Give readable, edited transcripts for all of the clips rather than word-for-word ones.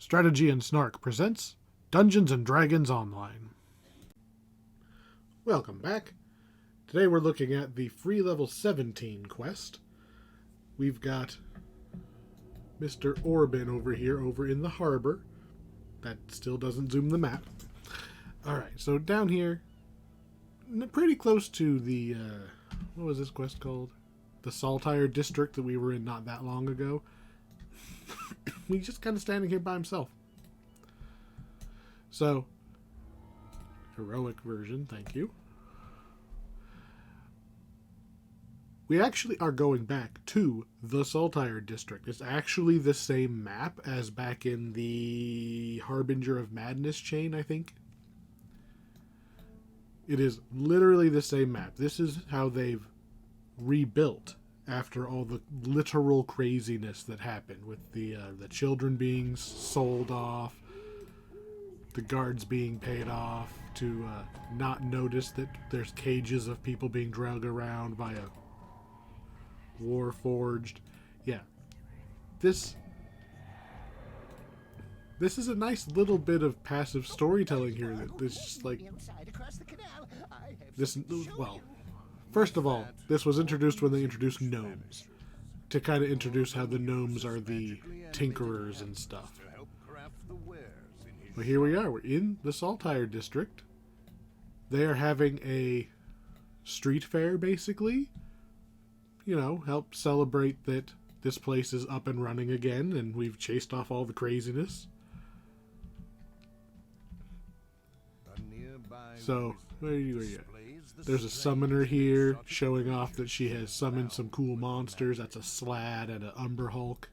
Strategy and Snark presents Dungeons & Dragons Online. Welcome back. Today we're looking at the free level 17 quest. We've got Mr. Orbin over here, over in the harbor. That still doesn't zoom the map. Alright, so down here, pretty close to the, what was this quest called? The Sympathize district that we were in not that long ago. He's just kind of standing here by himself. So, heroic version, thank you. We actually are going back to the Sympathize district. It's actually the same map as back in the Harbinger of Madness chain, I think. It is literally the same map. This is how they've rebuilt after all the literal craziness that happened with the children being sold off, the guards being paid off to not notice that there's cages of people being dragged around by a Warforged. Yeah. This is a nice little bit of passive storytelling here that is just like this. Well, first of all, this was introduced when they introduced gnomes, to kind of introduce how the gnomes are the tinkerers and stuff. But here we are. We're in the Sympathize district. They are having a street fair, basically. You know, help celebrate that this place is up and running again, and we've chased off all the craziness. So, where are you at? There's a summoner here, showing off that she has summoned some cool monsters. That's a Slad and an Umber Hulk.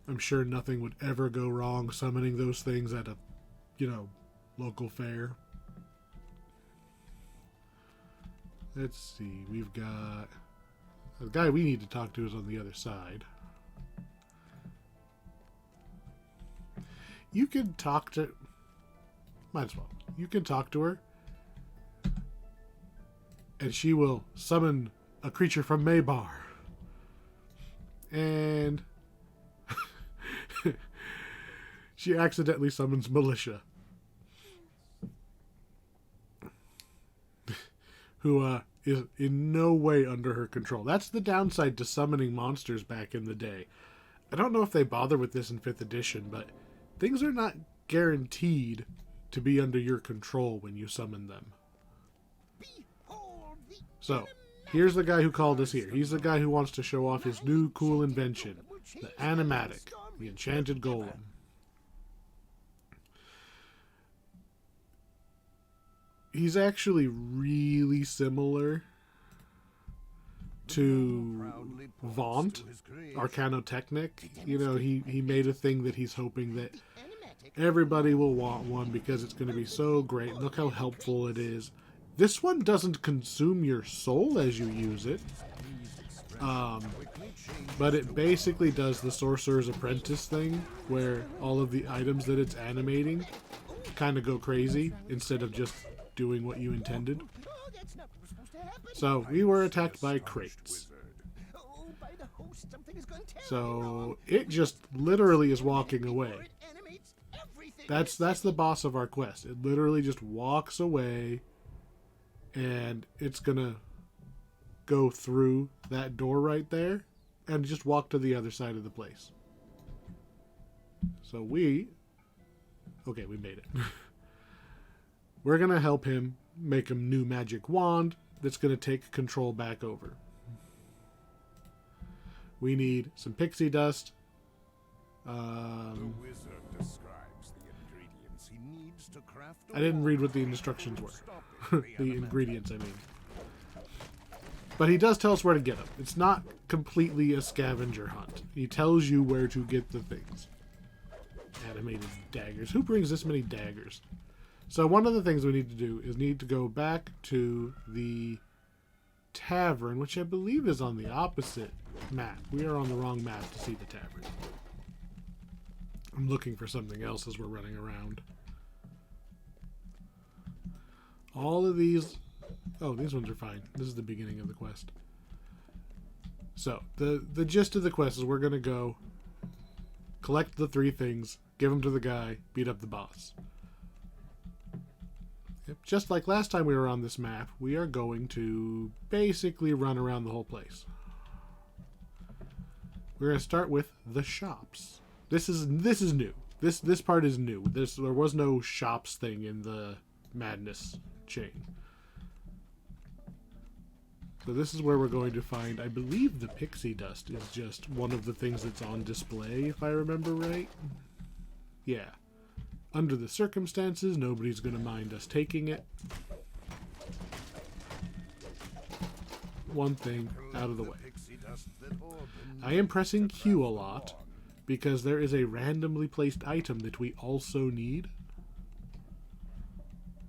I'm sure nothing would ever go wrong summoning those things at a, local fair. Let's see, we've got... The guy we need to talk to is on the other side. You can talk to... Might as well. You can talk to her. And she will summon a creature from Maybar. And... she accidentally summons Militia. Who is in no way under her control. That's the downside to summoning monsters back in the day. I don't know if they bother with this in 5th edition, but things are not guaranteed to be under your control when you summon them. So, here's the guy who called us here. He's the guy who wants to show off his new cool invention, the animatic, the enchanted golem. He's actually really similar to Vaunt, Arcanotechnic. He made a thing that he's hoping that everybody will want one because it's going to be so great. Look how helpful it is. This one doesn't consume your soul as you use it. But it basically does the Sorcerer's Apprentice thing, where all of the items that it's animating kind of go crazy instead of just doing what you intended. So we were attacked by crates. So it just literally is walking away. That's the boss of our quest. It literally just walks away, and it's gonna go through that door right there and just walk to the other side of the place. So we made it. We're going to help him make a new magic wand that's going to take control back over. We need some pixie dust. The wizard describes the ingredients he needs to craft I didn't read what the instructions were. The ingredients, I mean. But he does tell us where to get them. It's not completely a scavenger hunt. He tells you where to get the things. Animated daggers. Who brings this many daggers? So one of the things we need to do is need to go back to the tavern, which I believe is on the opposite map. We are on the wrong map to see the tavern. I'm looking for something else as we're running around. All of these... Oh, these ones are fine. This is the beginning of the quest. So, the gist of the quest is we're going to go collect the 3 things, give them to the guy, beat up the boss. Yep. Just like last time we were on this map, we are going to basically run around the whole place. We're going to start with the shops. This is new. This part is new. There was no shops thing in the Madness chain. So this is where we're going to find, I believe the pixie dust is just one of the things that's on display, if I remember right. Yeah. Under the circumstances, nobody's going to mind us taking it. One thing out of the way. I am pressing Q a lot because there is a randomly placed item that we also need.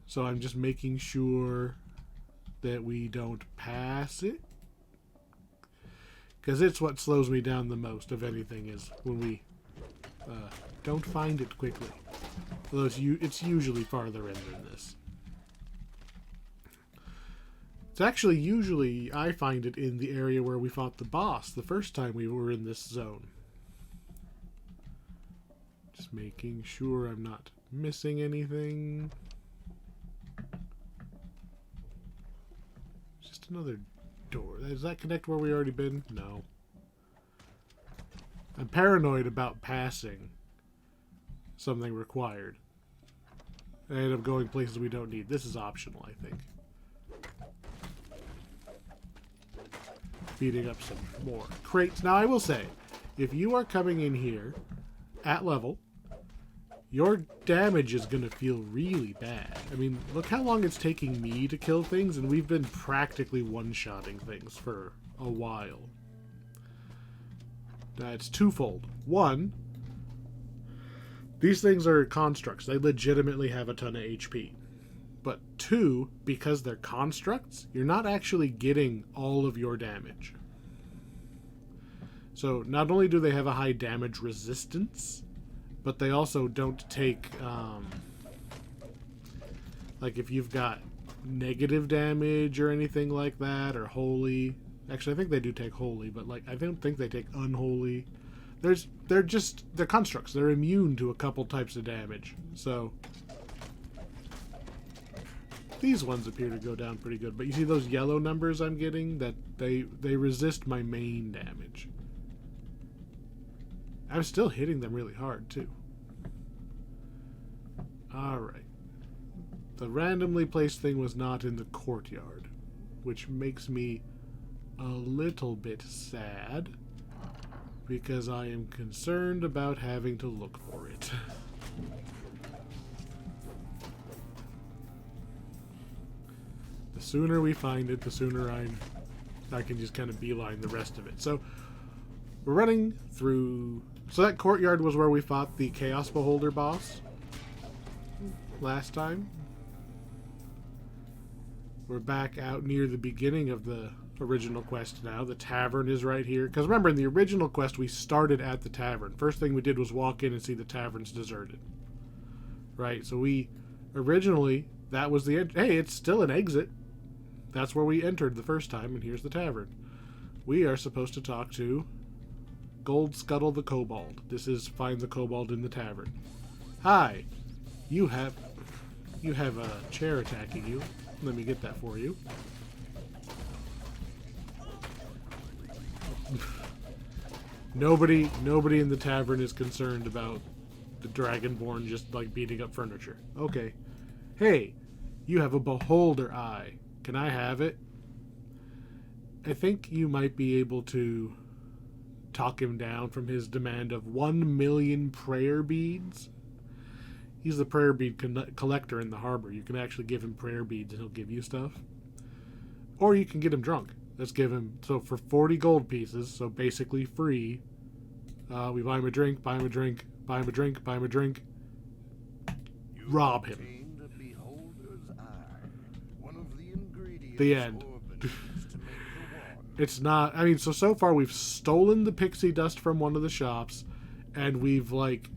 So I'm just making sure that we don't pass it. Because it's what slows me down the most of anything, is when we don't find it quickly. Although it's usually farther in than this. It's actually usually, I find it in the area where we fought the boss the first time we were in this zone. Just making sure I'm not missing anything. Just another door. Does that connect where we already been? No. I'm paranoid about passing something required. I end up going places we don't need. This is optional, I think. Beating up some more crates. Now, I will say, if you are coming in here at level, your damage is going to feel really bad. I mean, look how long it's taking me to kill things, and we've been practically one-shotting things for a while. It's twofold. One, these things are constructs. They legitimately have a ton of HP. But 2, because they're constructs, you're not actually getting all of your damage. So not only do they have a high damage resistance, but they also don't take, like if you've got negative damage or anything like that, or holy. Actually, I think they do take holy, but like I don't think they take unholy. They're constructs. They're immune to a couple types of damage. So these ones appear to go down pretty good, but you see those yellow numbers I'm getting? That they resist my main damage. I'm still hitting them really hard, too. Alright. The randomly placed thing was not in the courtyard, which makes me a little bit sad, because I am concerned about having to look for it. The sooner we find it, the sooner I can just kind of beeline the rest of it. So we're running through. So that courtyard was where we fought the Chaos Beholder boss last time. We're back out near the beginning of the original quest now. The tavern is right here. Because remember, in the original quest, we started at the tavern. First thing we did was walk in and see the tavern's deserted. Right? So we originally, that was the hey, it's still an exit. That's where we entered the first time, and here's the tavern. We are supposed to talk to Gold Scuttle the Kobold. This is find the kobold in the tavern. Hi, you have a chair attacking you. Let me get that for you. Nobody in the tavern is concerned about the Dragonborn just like beating up furniture. Okay. Hey, you have a beholder eye. Can I have it? I think you might be able to talk him down from his demand of 1 million prayer beads. He's the prayer bead collector in the harbor. You can actually give him prayer beads and he'll give you stuff. Or you can get him drunk. Let's give him, so for 40 gold pieces, so basically free, we buy him a drink, buy him a drink, buy him a drink, buy him a drink, rob him. The end. It's not, I mean, so far we've stolen the pixie dust from one of the shops, and we've, like,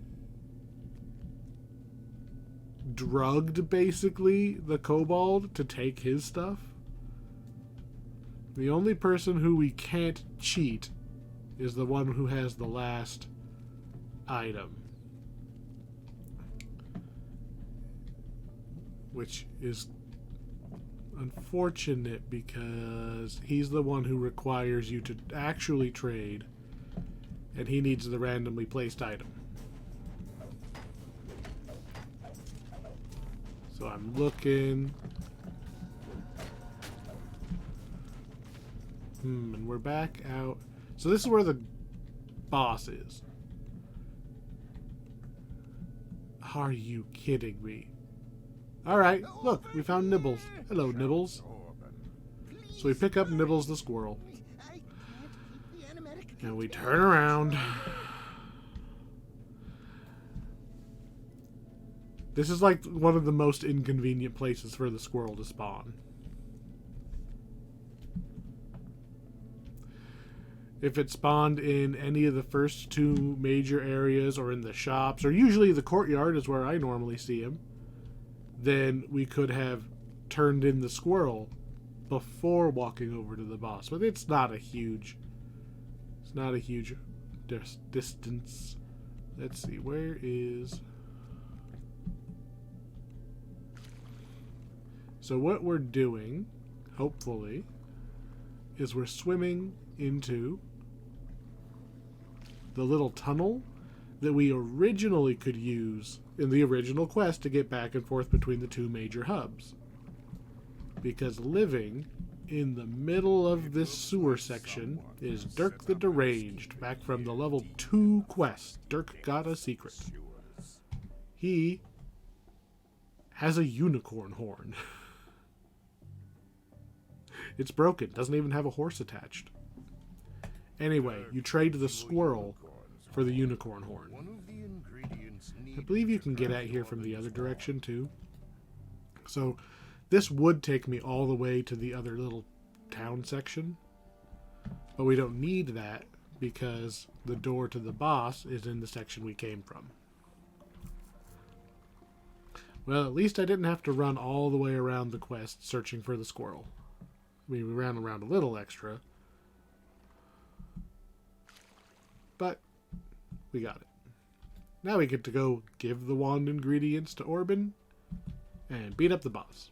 drugged, basically, the kobold to take his stuff. The only person who we can't cheat is the one who has the last item. Which is unfortunate because he's the one who requires you to actually trade, and he needs the randomly placed item. So I'm looking. And we're back out. So this is where the boss is. Are you kidding me? Alright, look, we found Nibbles. Hello, Nibbles. So we pick up Nibbles the squirrel. And we turn around. This is like one of the most inconvenient places for the squirrel to spawn. If it spawned in any of the first two major areas or in the shops, or usually the courtyard is where I normally see him, then we could have turned in the squirrel before walking over to the boss. But it's not a huge distance. Let's see, where is... So what we're doing, hopefully, is we're swimming into the little tunnel that we originally could use in the original quest to get back and forth between the two major hubs. Because living in the middle of this sewer section is Dirk the Deranged, back from the level 2 quest. Dirk got a secret. He has a unicorn horn. It's broken, doesn't even have a horse attached. Anyway, you trade the squirrel for the unicorn horn. I believe you can get at here from the other direction too. So this would take me all the way to the other little town section. But we don't need that because the door to the boss is in the section we came from. Well, at least I didn't have to run all the way around the quest searching for the squirrel. I mean, we ran around a little extra. But we got it. Now we get to go give the wand ingredients to Orban and beat up the boss.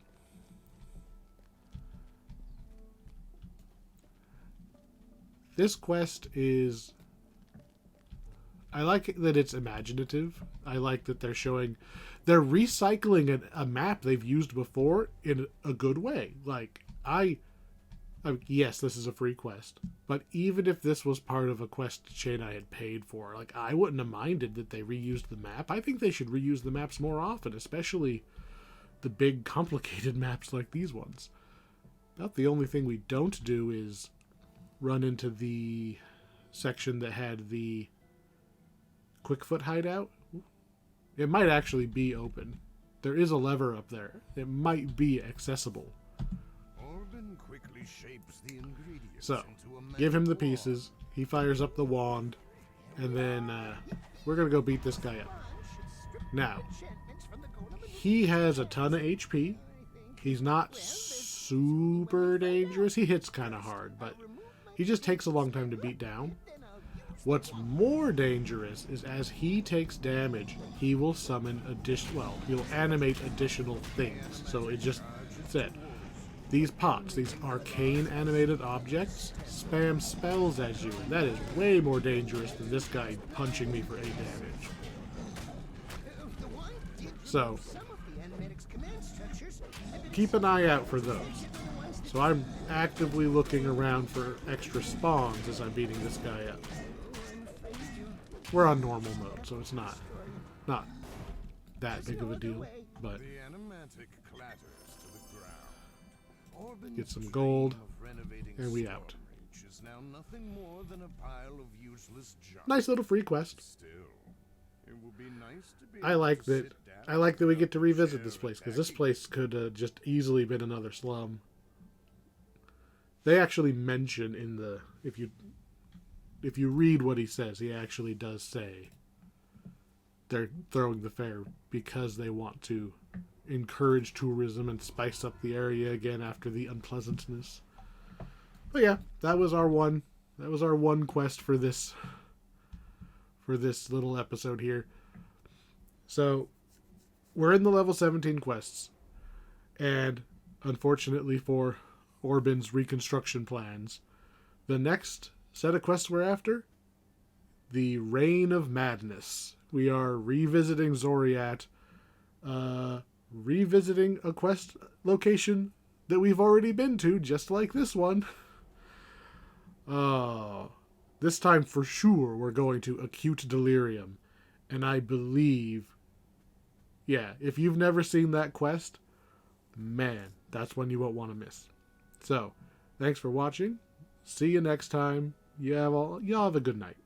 This quest is... I like that it's imaginative. I like that they're showing... They're recycling a map they've used before in a good way. Like, yes, this is a free quest, but even if this was part of a quest chain I had paid for, like, I wouldn't have minded that they reused the map. I think they should reuse the maps more often, especially the big, complicated maps like these ones. About the only thing we don't do is run into the section that had the Quickfoot hideout. It might actually be open. There is a lever up there. It might be accessible. So, give him the pieces. He fires up the wand. And then we're going to go beat this guy up. Now, he has a ton of HP. He's not super dangerous. He hits kind of hard, but he just takes a long time to beat down. What's more dangerous is as he takes damage, he will summon he'll animate additional things. So it just said, these pots, these arcane animated objects, spam spells at you, and that is way more dangerous than this guy punching me for 8 damage. So, keep an eye out for those. So I'm actively looking around for extra spawns as I'm beating this guy up. We're on normal mode, so it's not that big of a deal, but get some gold, and we out. Nice little free quest. I like that we get to revisit this place, because this place could have just easily been another slum. They actually mention in the, if you read what he says, he actually does say they're throwing the fair because they want to encourage tourism and spice up the area again after the unpleasantness. But yeah, that was our one quest for for this little episode here. So, we're in the level 17 quests. And, unfortunately for Orban's reconstruction plans, the next set of quests we're after, the Reign of Madness. We are revisiting Zoriat, revisiting a quest location that we've already been to, just like this one. This time for sure we're going to Acute Delirium. And I believe, yeah, if you've never seen that quest, man, that's one you won't want to miss. So, thanks for watching. See you next time. Y'all have a good night.